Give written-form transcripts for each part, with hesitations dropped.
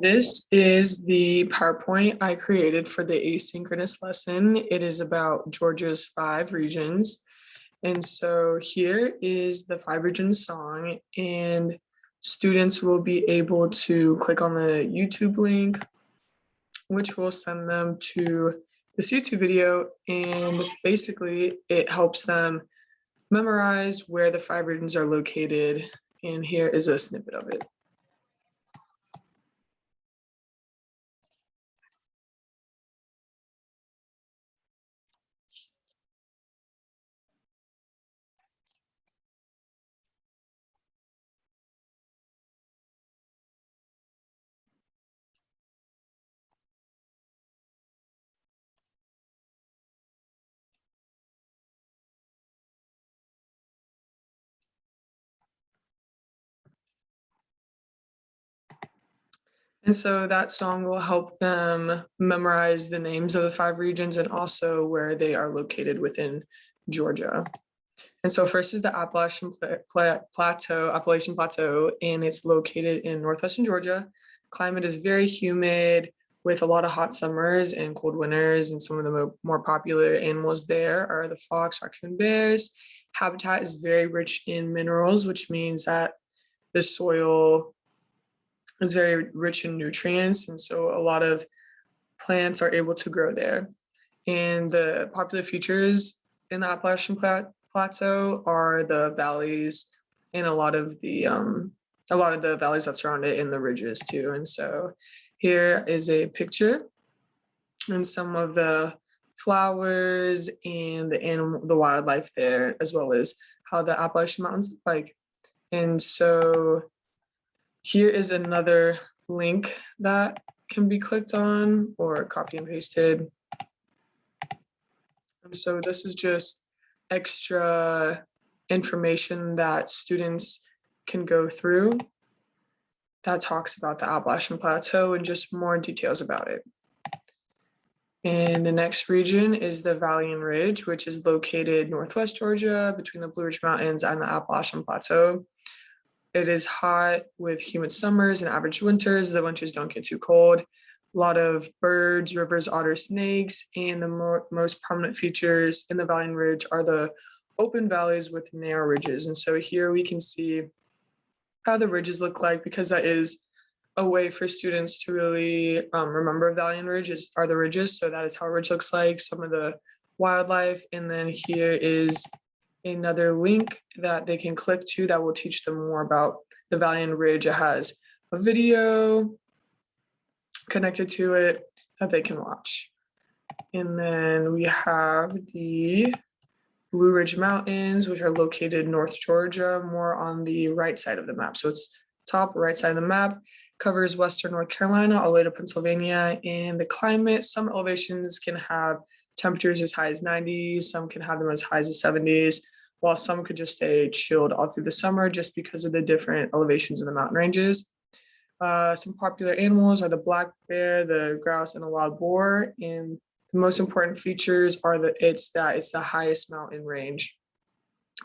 This is the PowerPoint I created for the asynchronous lesson. It is about Georgia's 5 regions. And so here is the 5 regions song, and students will be able to click on the YouTube link, which will send them to this YouTube video. And basically it helps them memorize where the 5 regions are located. And here is a snippet of it. And so that song will help them memorize the names of the 5 regions and also where they are located within Georgia. And so first is the Appalachian Plateau, and it's located in northwestern Georgia. Climate is very humid with a lot of hot summers and cold winters, and some of the more popular animals there are the fox, raccoon, bears. Habitat is very rich in minerals, which means that the soil is very rich in nutrients, and so a lot of plants are able to grow there. And the popular features in the Appalachian Plateau are the valleys and a lot of the valleys that surround it and the ridges too. And so here is a picture and some of the flowers and the wildlife there, as well as how the Appalachian Mountains look like. And so here is another link that can be clicked on or copy and pasted. And so this is just extra information that students can go through that talks about the Appalachian Plateau and just more details about it. And the next region is the Valley and Ridge, which is located northwest Georgia between the Blue Ridge Mountains and the Appalachian Plateau. It is hot with humid summers and average winters. The winters don't get too cold. A lot of birds, rivers, otters, snakes, and the most prominent features in the Valley and Ridge are the open valleys with narrow ridges. And so here we can see how the ridges look like, because that is a way for students to really remember Valley and Ridge are the ridges. So that is how a ridge looks like, some of the wildlife. And then here is another link that they can click to that will teach them more about the Valley and Ridge. It has a video connected to it that they can watch. And then we have the Blue Ridge Mountains, which are located North Georgia, more on the right side of the map. So it's top right side of the map, covers western North Carolina all the way to Pennsylvania. And the climate, some elevations can have temperatures as high as 90s, some can have them as high as the 70s, while some could just stay chilled all through the summer just because of the different elevations in the mountain ranges. Some popular animals are the black bear, the grouse, and the wild boar. And the most important features are that it's the highest mountain range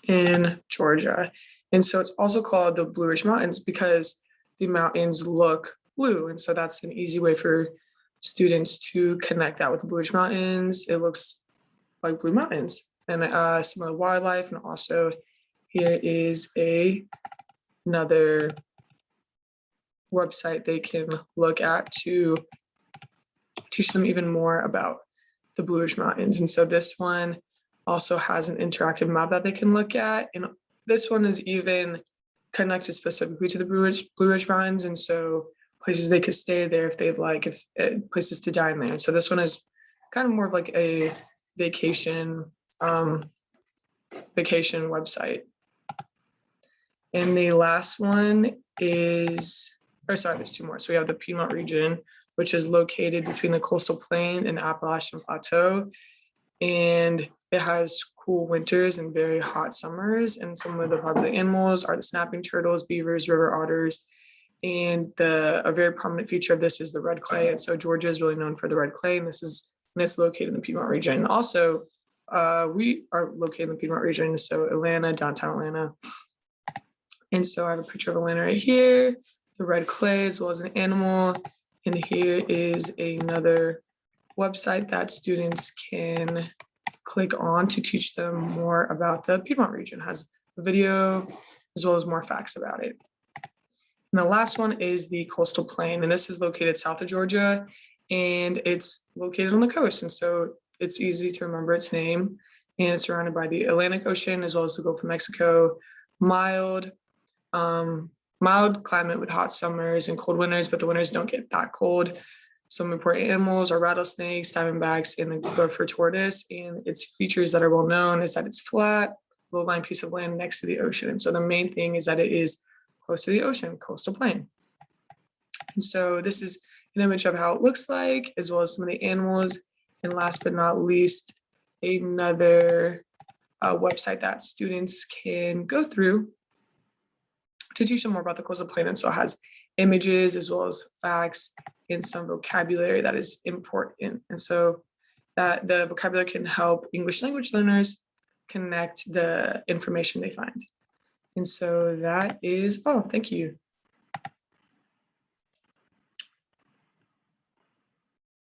in Georgia. And so it's also called the Blue Ridge Mountains because the mountains look blue. And so that's an easy way for students to connect that with the Blue Ridge Mountains. It looks like blue mountains. And some of the wildlife, and also here is another website they can look at to teach them even more about the Blue Ridge Mountains. And so this one also has an interactive map that they can look at. And this one is even connected specifically to the Blue Ridge Mountains. And so places they could stay there if they'd like, if places to dine there. So this one is kind of more of like a vacation website. And the last one is, there's 2 more. So we have the Piedmont region, which is located between the coastal plain and Appalachian Plateau. And it has cool winters and very hot summers. And some of the popular animals are the snapping turtles, beavers, river otters. And a very prominent feature of this is the red clay. And so Georgia is really known for the red clay. And it's located in the Piedmont region. Also, we are located in the Piedmont region, so Atlanta, downtown Atlanta. And so I have a picture of Atlanta right here. the red clay as well as an animal. And here is another website that students can click on to teach them more about the Piedmont region. It has a video as well as more facts about it. And the last one is the coastal plain, and this is located south of Georgia, and it's located on the coast. And so it's easy to remember its name, and it's surrounded by the Atlantic Ocean as well as the Gulf of Mexico. Mild, mild climate with hot summers and cold winters, but the winters don't get that cold. Some important animals are rattlesnakes, diamondbacks, and the gopher tortoise. And its features that are well known is that it's flat, low-lying piece of land next to the ocean. And so the main thing is that it is close to the ocean, coastal plain. And so this is an image of how it looks like, as well as some of the animals. And last but not least, another website that students can go through to teach them more about the coastal plain. And so it has images as well as facts and some vocabulary that is important. And so that the vocabulary can help English language learners connect the information they find. And so that is all. Thank you.